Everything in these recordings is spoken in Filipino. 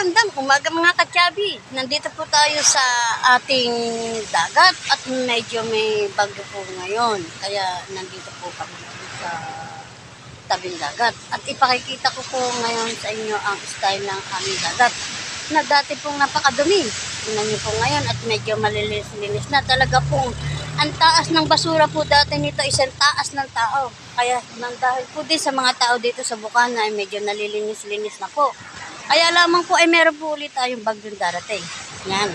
magandang umaga mga katyabi. Nandito po tayo sa ating dagat at medyo may bagyo po ngayon. Kaya nandito po kami sa tabing dagat. At ipakikita ko po ngayon sa inyo ang style ng aming dagat na dati pong napakadumi. Tingnan niyo po ngayon at medyo malinis-linis na. Talaga pong ang taas ng basura po dati nito, isang taas ng tao. Kaya dahil po din sa mga tao dito sa Bukana ay medyo nalilinis-linis na po. Kaya lamang po ay meron po ulit tayong bagyong darating. Yan.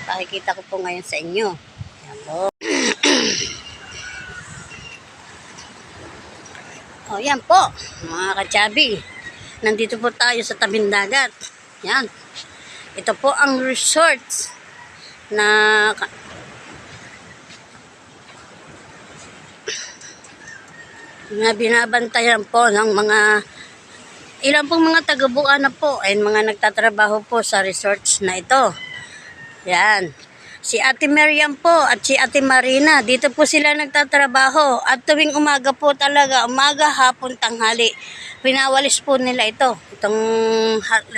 Pakikita ko po ngayon sa inyo. Yan po. O yan po, mga katsabi. Nandito po tayo sa tabing dagat. Yan. Ito po ang resort na binabantayan po ng mga ilan pong mga taga-Bukana po ay mga nagtatrabaho po sa resorts na ito. Yan. Si Ate Miriam po at si Ate Marina, dito po sila nagtatrabaho. At tuwing umaga po talaga, umaga, hapon, tanghali, pinawalis po nila ito. Itong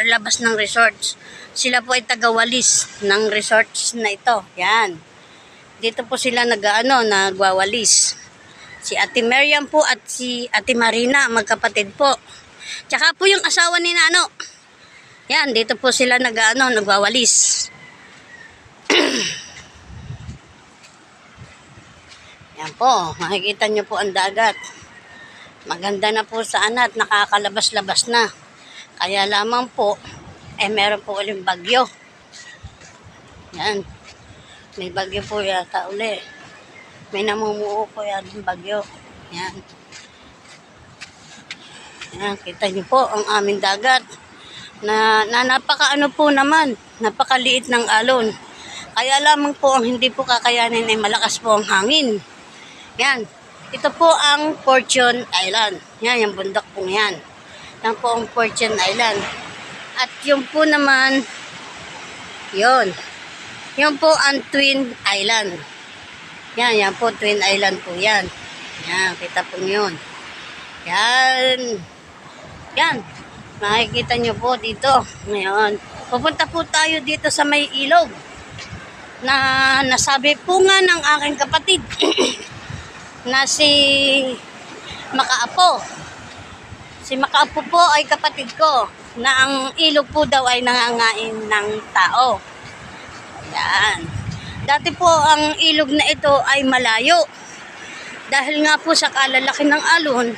labas ng resorts. Sila po ay tagawalis ng resorts na ito. Yan. Dito po sila nagwawalis. Si Ate Miriam po at si Ate Marina, magkapatid po. Tsaka po yung asawa ni Nano. Yan, dito po sila nagwawalis. Yan po, makikita nyo po ang dagat. Maganda na po sana at nakakalabas-labas na. Kaya lamang po, meron po uling bagyo. Yan. May bagyo po yata uli. May namumuo po yan yung bagyo. Yan. Yan, kita niyo po ang aming dagat na napakaano po naman, napakaliit ng alon. Kaya lamang po ang hindi po kakayanin ay malakas po ang hangin. Yan, ito po ang Fortune Island. Yan, yung bundok po yan. Yan po ang Fortune Island. At yung po naman, yun po ang Twin Island. Yan po, Twin Island po yan. Yan, kita po yun. Yan. Yan, makikita nyo po dito. Ngayon, pupunta po tayo dito sa may ilog na nasabi po nga ng aking kapatid na si Makaapo. Si Makaapo po ay kapatid ko na ang ilog po daw ay nangangain ng tao. Yan. Dati po ang ilog na ito ay malayo. Dahil nga po sa kalalaki ng alon,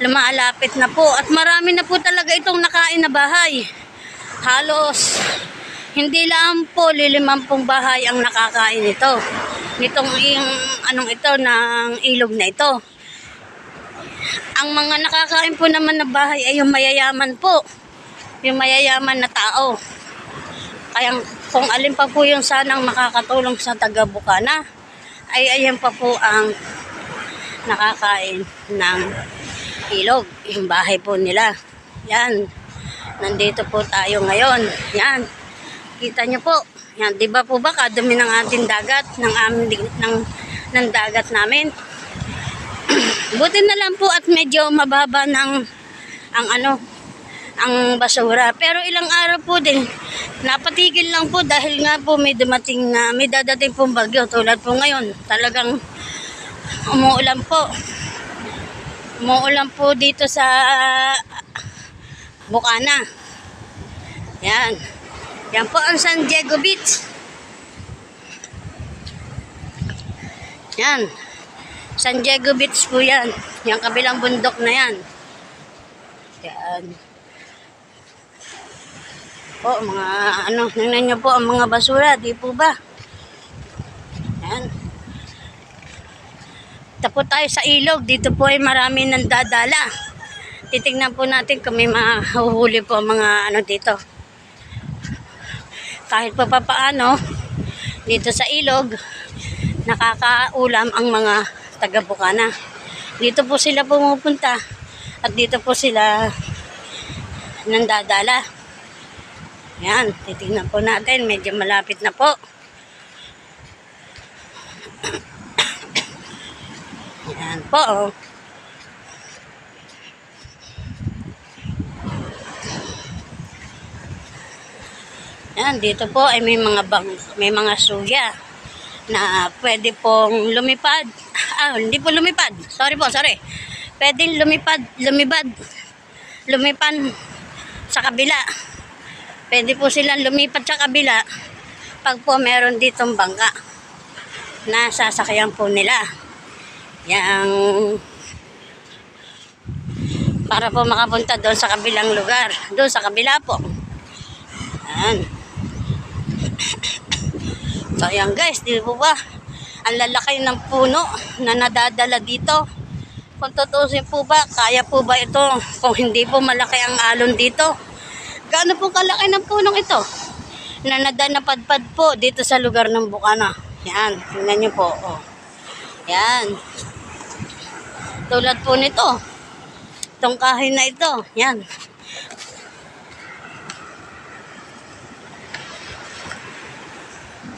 lumalapit na po at marami na po talaga itong nakain na bahay. Halos hindi lang po 50 bahay ang nakakain ito. Nitong ito ng ilog na ito. Ang mga nakakain po naman na bahay ay yung mayayaman po. Yung mayayaman na tao. Kaya kung alin pa po yung sanang makakatulong sa taga-Bukana, ay ayan pa po ang nakakain ng ilog, yung bahay po nila. Yan. Nandito po tayo ngayon. Yan. Kita nyo po. Yan, 'di ba po ba kadumi ng ating dagat, ng dagat namin. Buti na lang po at medyo mababa ang basura. Pero ilang araw po din napatigil lang po dahil nga po may dadating pong bagyo tulad po ngayon. Talagang umuulan po. Umuulan po dito sa Bukana. Yan. Yan po ang San Diego Beach. Yan. San Diego Beach po yan. Yung kabilang bundok na yan. Yan. Po, tingnan nyo po ang mga basura. Di po ba? Yan. Tapo tayo sa ilog. Dito po ay marami nang dadala. Titingnan po natin kung may mahuhuli po ang mga dito. Kahit pa paano, dito sa ilog, nakakaulam ang mga taga-Bukana. Dito po sila pumupunta at dito po sila nandadala. Yan, titingnan po natin. Medyo malapit na po. Yan po, oh. Yan, dito po ay may mga suya na pwede pong lumipad. Hindi po lumipad. Sorry po, sorry. Pwedeng lumipan sa kabila. Pwede po silang lumipat sa kabila pag po meron ditong bangka na sasakyan po nila. Yang para po makapunta doon sa kabilang lugar. Doon sa kabila po. Yan. So yan guys, di po ba? Ang lalaki ng puno na nadadala dito. Kung tutusin po ba, kaya po ba ito kung hindi po malaki ang alon dito? Gaano po kalaki ng punong ito? Na napadpad po dito sa lugar ng Bukana. Yan, tingnan nyo po. Oh. Yan. Tulad po nito. Itong kahoy na ito. Yan.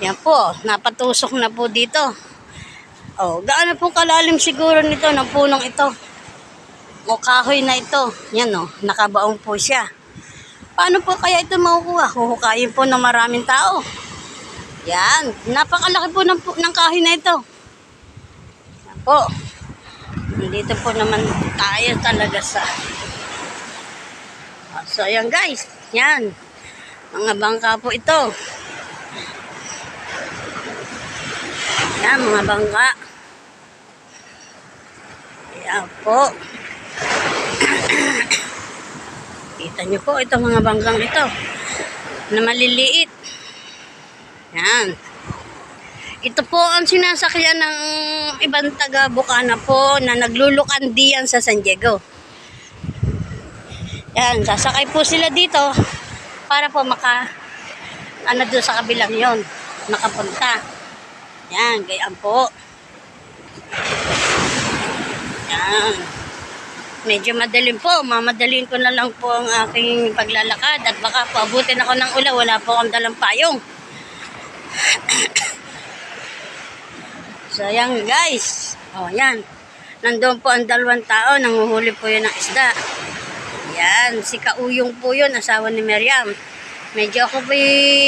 Yan po, napatusok na po dito. Oh, gaano po kalalim siguro nito ng punong ito? O kahoy na ito. Yan oh, nakabaong po siya. Paano po kaya ito makukuha? Huhukayin po ng maraming tao. Yan, napakalaki po ng kahoy na ito. Yan po. Dito po naman tayo talaga sa... So, yan guys. Yan. Mga bangka po ito. Yan, mga bangka. Yan po. Kita nyo po itong mga bangkang ito na maliliit. Yan. Ito po ang sinasakyan ng ibang taga Bukana po na naglulukandiyan sa San Diego. Yan, sasakay po sila dito para po doon sa kabilang yon, makapunta. Yan, gayaan po. Yan. Medyo madaling po. Mamadalin ko na lang po ang aking paglalakad at baka po abutin ako ng ulan. Wala po akong dalang payong. So, yan guys. O, yan. Nandun po ang 2 tao. Nanguhuli po yun ng isda. Yan. Si Kauyong po yun. Asawa ni Miriam. Medyo ako po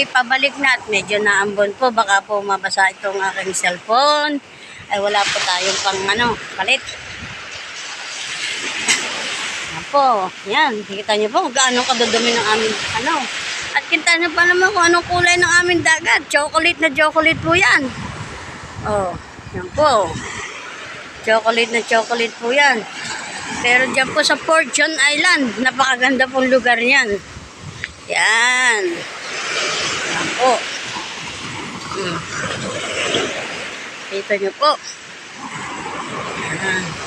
pabalik na at medyo naambon po. Baka po mabasa itong aking cellphone. Ay, wala po tayong palit. Po, yan, kita niyo po kung gaano kadudumi ng aming at kita niyo pa naman kung anong kulay ng aming dagat. Chocolate na chocolate po yan. Oh, yan po. Chocolate po yan. Pero dyan po sa Fortune Island, napakaganda pong lugar niyan. Yan. Yan po. Kita niyo po. Yan.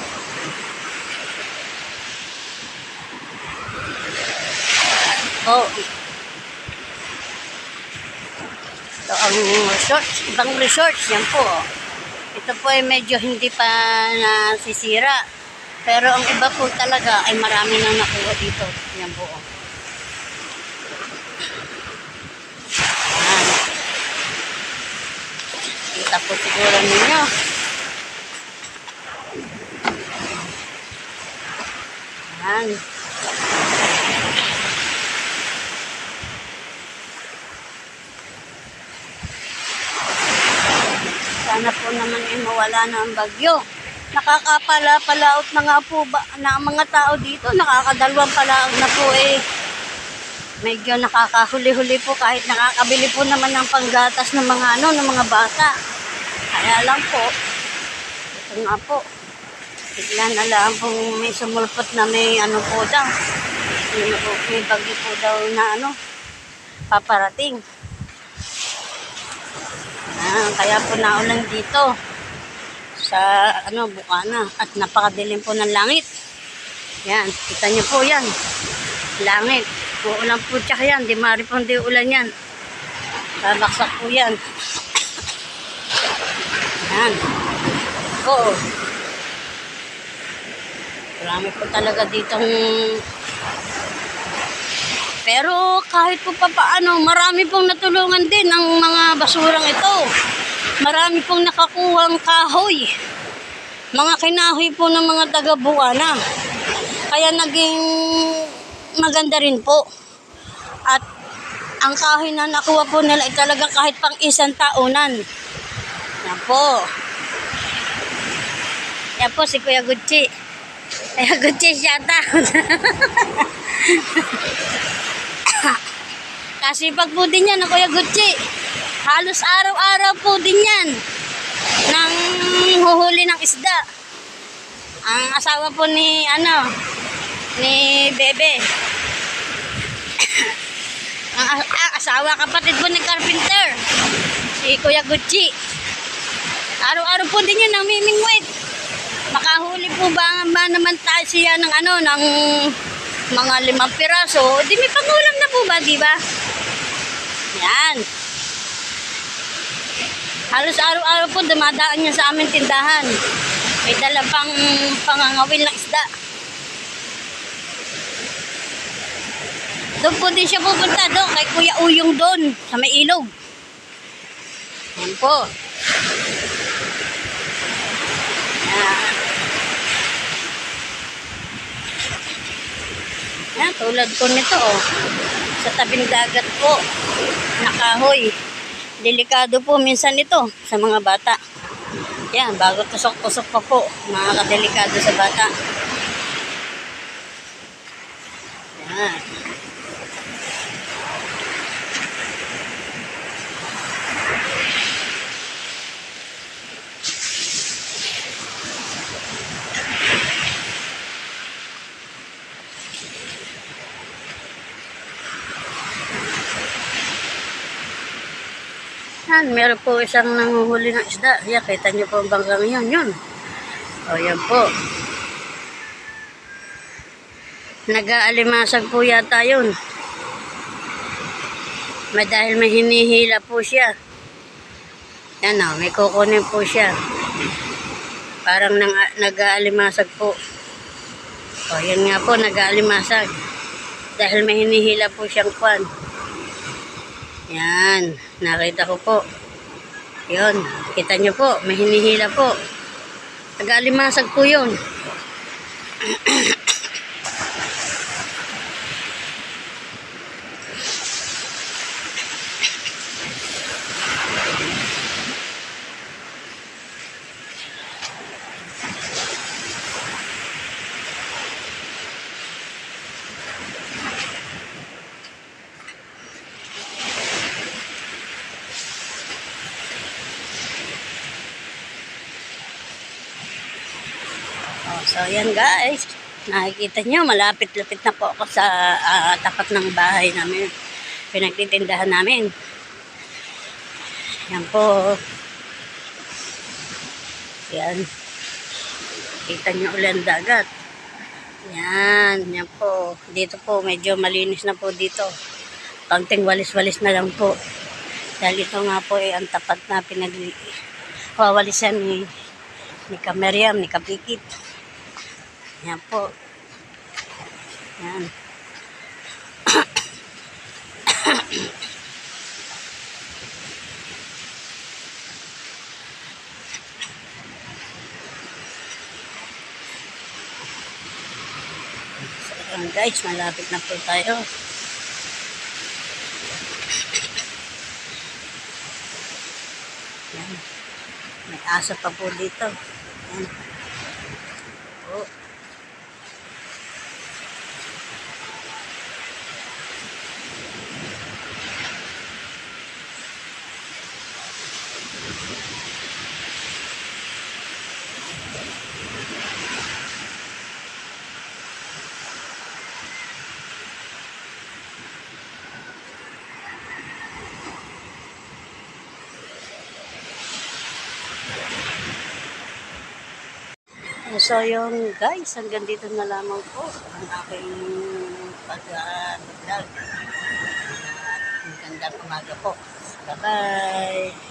Oh. Ito ang resort, ibang resort, yan po. Ito po ay medyo hindi pa nasisira. Pero ang iba po talaga ay marami nang nakuha dito. Yan po. Yan. Kita po siguro ninyo. Yan. Sana po naman ay mawala na ang bagyo. Nakakapala-palaot na nga po na ang mga tao dito. Nakakadalawang palaot na po eh. Medyo nakakahuli-huli po kahit nakakabili po naman ng panggatas ng mga ng mga bata. Kaya lang po, ito nga po. Bigla na lang pong may sumulpot na may po daw. May bagyo po daw na paparating. Kaya po naulan dito sa Bukana at napakadilim po ng langit. Yan, kita niyo po yan. Langit. Uulan po tsaka yan. Di mari po hindi ulan yan. Babaksak po yan. Yan. Oo. Marami po talaga ditong... Pero kahit po paano, marami pong natulungan din ang mga basurang ito. Marami pong nakakuhang kahoy. Mga kinahoy po ng mga taga-Bukana. Kaya naging maganda rin po. At Ang kahoy na nakuha po nila ay talagang kahit pang isang taunan. Yan po. Yan po si Kuya Gucci. Kuya Gucci, shout out. Kasi pag po din yan, Kuya Gucci. Halos araw-araw po din yan. Nang huhuli ng isda. Ang asawa po ni Bebe. ang asawa kapatid po ni Carpenter. Si Kuya Gucci. Araw-araw po din yan namimingwit. Makahuli po ba naman tayo siya ng ng mga 5 piraso. Di may pangulam na po ba, di ba? Yan. Halos araw-araw po dumadaan niya sa aming tindahan. May dala pang pangangawil ng isda. Doon po din siya pupunta doon kay Kuya Uyong doon sa may ilog. Yan po. Yan. Yan, tulad ko nito sa tabing dagat po. Nakahoy. Delikado po minsan ito sa mga bata. Yan, bago tusok-tusok pa po. Makakadelikado sa bata. Yan. Yan, meron po isang nanguhuli ng isda. Yan, kita nyo po ang banggang yun. O, yan po. Nag-aalimasag po yata yun. Dahil may hinihila po siya. Yan o, may kukunin po siya. Parang nag-aalimasag po. O, yan nga po, nag-aalimasag. Dahil may hinihila po siyang kwan. Yan, nakita ko po. Yun, kita nyo po, may hinihila po. Nag-aalimasag po yun. So, yan guys. Nakikita nyo, malapit-lapit na po ako sa tapat ng bahay namin. Pinagtitindahan namin. Yan po. Yan. Kita nyo ulit ang dagat. Yan. Yan po. Dito po, medyo malinis na po dito. Kaunting walis-walis na lang po. Dahil ito nga po ang tapat na pinag-wawalisan ni Kameriam, ni Kapikit. Yan po. Yan. So, guys, malapit na po tayo. Yan. May aso pa po dito. Yan. Po. So yun guys, hanggang dito na lamang po ang aking pag-vlog. Magandang umaga po. Bye-bye!